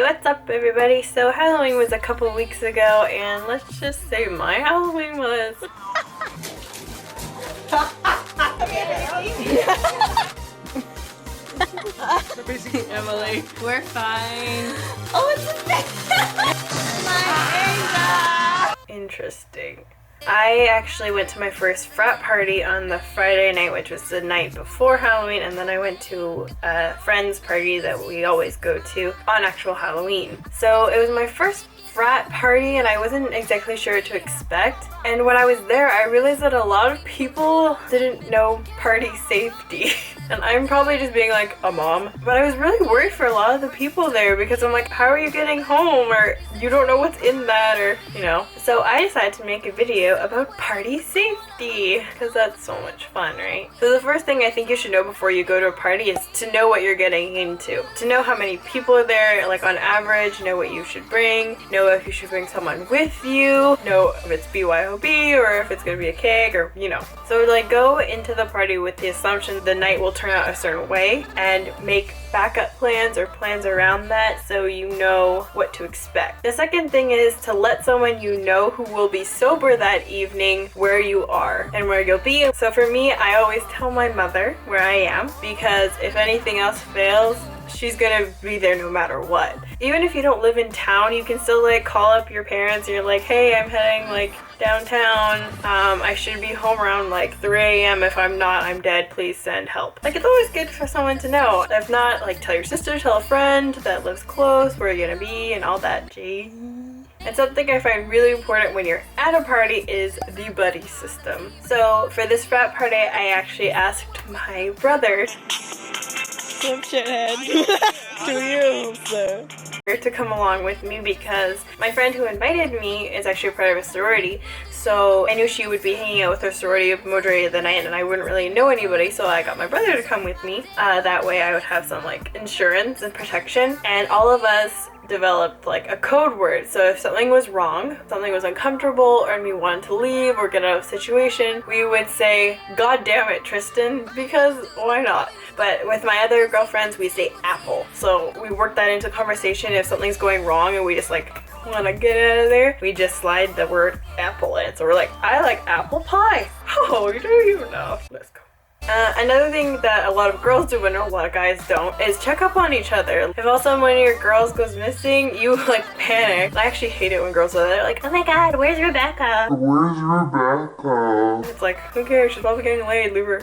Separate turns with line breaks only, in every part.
what's up everybody? So Halloween was a couple weeks ago and let's just say my Halloween was... Emily, we're fine. Oh, it's a Interesting. I actually went to my first frat party on the Friday night, which was the night before Halloween, and then I went to a friend's party that we always go to on actual Halloween. So it was my first frat party and I wasn't exactly sure what to expect. And when I was there, I realized that a lot of people didn't know party safety. And I'm probably just being like a mom, but I was really worried for a lot of the people there because I'm like, how are you getting home? Or you don't know what's in that, or you know. So I decided to make a video about party safety because that's so much fun, right? So the first thing I think you should know before you go to a party is to know what you're getting into. To know how many people are there, like on average, know what you should bring, know if you should bring someone with you, know if it's BYOB or if it's gonna be a keg or you know. So like go into the party with the assumption the night will turn out a certain way and make backup plans or plans around that so you know what to expect. The second thing is to let someone you know who will be sober that evening where you are and where you'll be. So for me, I always tell my mother where I am because if anything else fails, she's gonna be there no matter what. Even if you don't live in town, you can still like call up your parents and you're like, hey, I'm heading like downtown. I should be home around like 3 a.m. If I'm not, I'm dead. Please send help. Like it's always good for someone to know. If not, like tell your sister, tell a friend that lives close, where you're gonna be and all that jazz. And something I find really important when you're at a party is the buddy system. So for this frat party, I actually asked my brother some shithead to you, so to come along with me because my friend who invited me is actually a part of a sorority, so I knew she would be hanging out with her sorority majority of the night and I wouldn't really know anybody, so I got my brother to come with me. That way I would have some like insurance and protection, and all of us developed like a code word. So if something was wrong, something was uncomfortable, or we wanted to leave or get out of a situation, we would say, God damn it, Tristan, because why not? But with my other girlfriends, we say apple. So we work that into conversation. If something's going wrong and we just like want to get out of there, we just slide the word apple in. So we're like, I like apple pie. Oh, do you know? Let's go. Another thing that a lot of girls do but a lot of guys don't is check up on each other. If all of a sudden one of your girls goes missing, you like panic. I actually hate it when girls are there like, oh my god, where's Rebecca?
Where's Rebecca?
It's like, who cares? She's probably getting laid, leave her.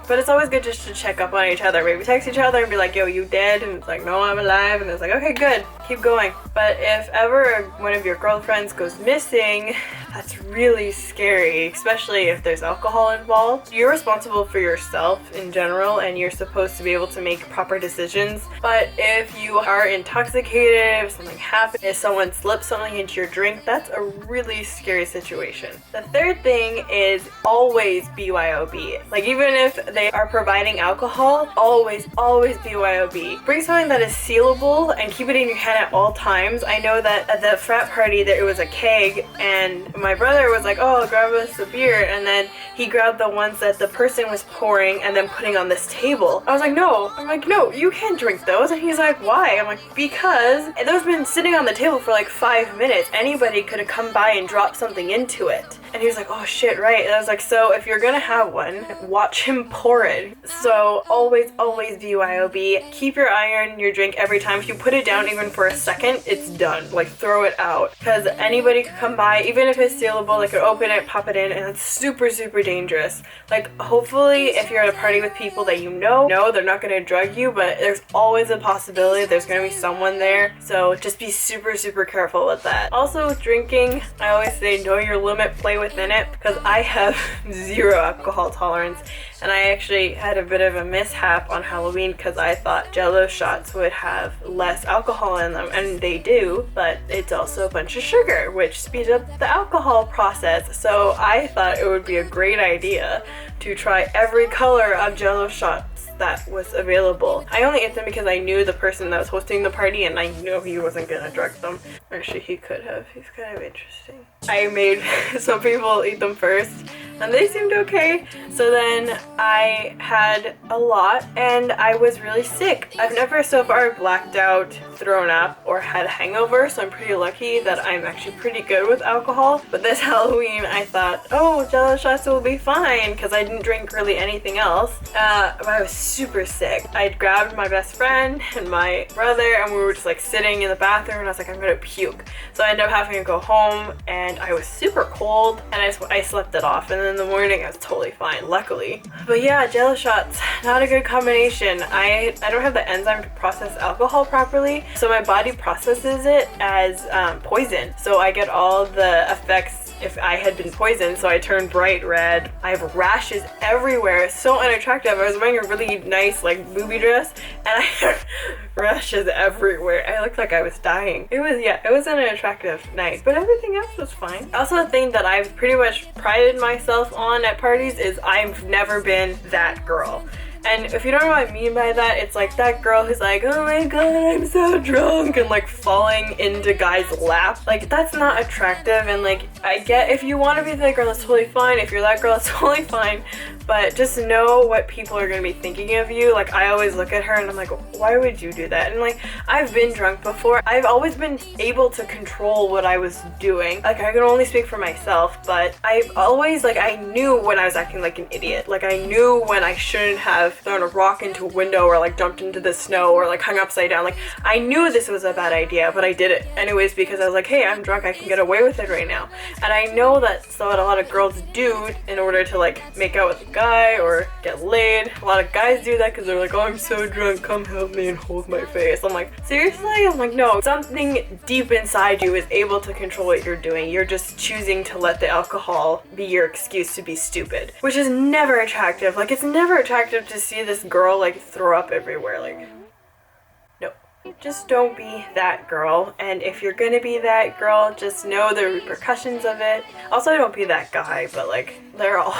But it's always good just to check up on each other. Maybe text each other and be like, yo, you dead? And it's like, no, I'm alive. And it's like, okay, good, keep going. But if ever one of your girlfriends goes missing, that's really scary, especially if there's alcohol involved. You're responsible for yourself in general and you're supposed to be able to make proper decisions. But if you are intoxicated, if something happens, if someone slips something into your drink, that's a really scary situation. The third thing is always BYOB. Like even if they are providing alcohol, always BYOB. Bring something that is sealable and keep it in your hand at all times. I know that at the frat party there was a keg and my brother was like, oh, grab us a beer, and then he grabbed the ones that the person was pouring and then putting on this table. I was like, no. I'm like, no, you can't drink those. And he's like, why? I'm like, because those have been sitting on the table for like 5 minutes. Anybody could have come by and dropped something into it. And he was like, oh shit, right. And I was like, so if you're gonna have one, watch him pour it. So always BYOB. Keep your eye on your drink every time. If you put it down even for a second, it's done. Like throw it out. Because anybody could come by, even if it's sealable, they could open it, pop it in, and it's super dangerous. Like hopefully if you're at a party with people that you know they're not gonna drug you, but there's always a possibility there's gonna be someone there. So just be super careful with that. Also with drinking, I always say know your limit, play within it, because I have zero alcohol tolerance. And I actually had a bit of a mishap on Halloween because I thought Jello shots would have less alcohol in them, and they do, but it's also a bunch of sugar, which speeds up the alcohol process. So I thought it would be a great idea to try every color of Jello shots that was available. I only ate them because I knew the person that was hosting the party and I knew he wasn't gonna drug them. Actually, he could have. He's kind of interesting. I made some people eat them first and they seemed okay. So then I had a lot and I was really sick. I've never so far blacked out, thrown up, or had a hangover, so I'm pretty lucky that I'm actually pretty good with alcohol. But this Halloween I thought, oh, Jello shots will be fine because I didn't drink really anything else. But I was super sick. I grabbed my best friend and my brother and we were just like sitting in the bathroom and I was like, I'm gonna puke. So I ended up having to go home and I was super cold and I slept it off, and then in the morning I was totally fine, luckily. But yeah, Jello shots, not a good combination. I don't have the enzyme to process alcohol properly, so my body processes it as poison. So I get all the effects if I had been poisoned, so I turned bright red. I have rashes everywhere. It's so unattractive. I was wearing a really nice like booby dress and I had rashes everywhere. I looked like I was dying. It was an unattractive night, but everything else was fine. Also, a thing that I've pretty much prided myself on at parties is I've never been that girl. And if you don't know what I mean by that, it's like that girl who's like, oh my god, I'm so drunk, and like falling into guys' lap. Like, that's not attractive, and like, I get if you want to be that girl, that's totally fine. If you're that girl, that's totally fine. But just know what people are going to be thinking of you. Like, I always look at her and I'm like, why would you do that? And like, I've been drunk before. I've always been able to control what I was doing. Like, I can only speak for myself, but I've always, like, I knew when I was acting like an idiot. Like, I knew when I shouldn't have thrown a rock into a window or like jumped into the snow or like hung upside down. Like, I knew this was a bad idea, but I did it anyways because I was like, hey, I'm drunk, I can get away with it right now. And I know that's what a lot of girls do in order to like make out with a guy or get laid. A lot of guys do that because they're like, oh, I'm so drunk, come help me, and hold my face. I'm like, seriously? I'm like, no, something deep inside you is able to control what you're doing. You're just choosing to let the alcohol be your excuse to be stupid, which is never attractive. Like, it's never attractive to see this girl like throw up everywhere. Like, no, just don't be that girl. And if you're gonna be that girl, just know the repercussions of it. Also, don't be that guy, but like, they're all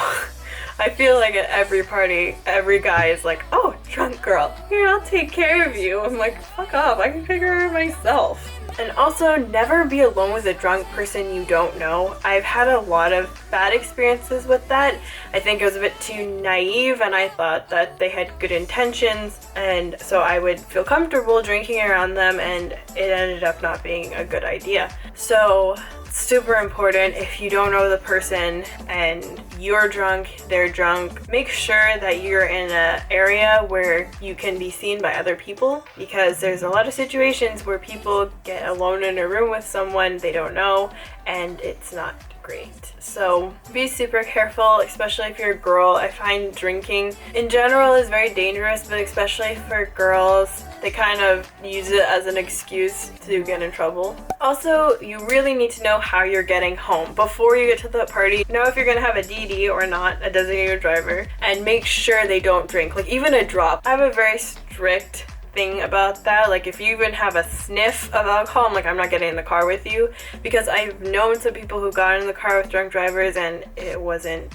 I feel like at every party, every guy is like, oh, drunk girl, here, I'll take care of you. I'm like, fuck off, I can take care of myself. And also, never be alone with a drunk person you don't know. I've had a lot of bad experiences with that. I think I was a bit too naive and I thought that they had good intentions, and so I would feel comfortable drinking around them, and it ended up not being a good idea. So, super important, if you don't know the person and you're drunk, they're drunk, make sure that you're in an area where you can be seen by other people, because there's a lot of situations where people get alone in a room with someone they don't know and it's not great. So be super careful, especially if you're a girl. I find drinking in general is very dangerous, but especially for girls, they kind of use it as an excuse to get in trouble. Also, you really need to know how you're getting home before you get to the party. Know if you're gonna have a DD or not, a designated driver, and make sure they don't drink, like even a drop. I have a very strict thing about that. Like, if you even have a sniff of alcohol, I'm like, I'm not getting in the car with you, because I've known some people who got in the car with drunk drivers and it wasn't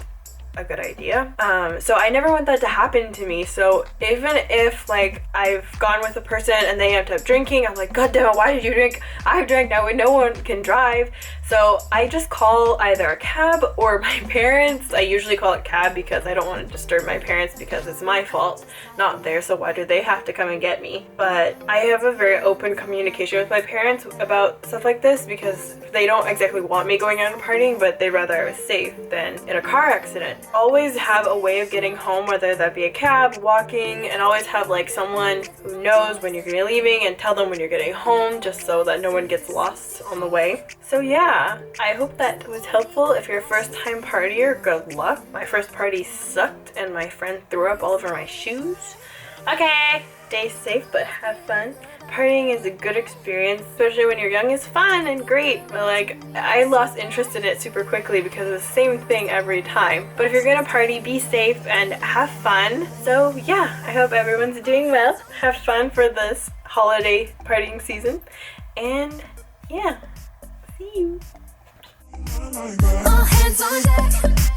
a good idea. So I never want that to happen to me. So even if like I've gone with a person and they end up drinking, I'm like, god damn it, why did you drink? I drank, now no one can drive. So I just call either a cab or my parents. I usually call it cab because I don't want to disturb my parents, because it's my fault, not theirs, so why do they have to come and get me? But I have a very open communication with my parents about stuff like this, because they don't exactly want me going out and partying, but they'd rather I was safe than in a car accident. Always have a way of getting home, whether that be a cab, walking, and always have like someone who knows when you're gonna be leaving and tell them when you're getting home, just so that no one gets lost on the way. So yeah, I hope that was helpful. If you're a first time partier, good luck. My first party sucked and my friend threw up all over my shoes. Okay, stay safe but have fun. Partying is a good experience, especially when you're young. It's fun and great, but like, I lost interest in it super quickly because it's the same thing every time. But if you're gonna party, be safe and have fun. So yeah, I hope everyone's doing well. Have fun for this holiday partying season, and yeah, see you.
All hands on deck.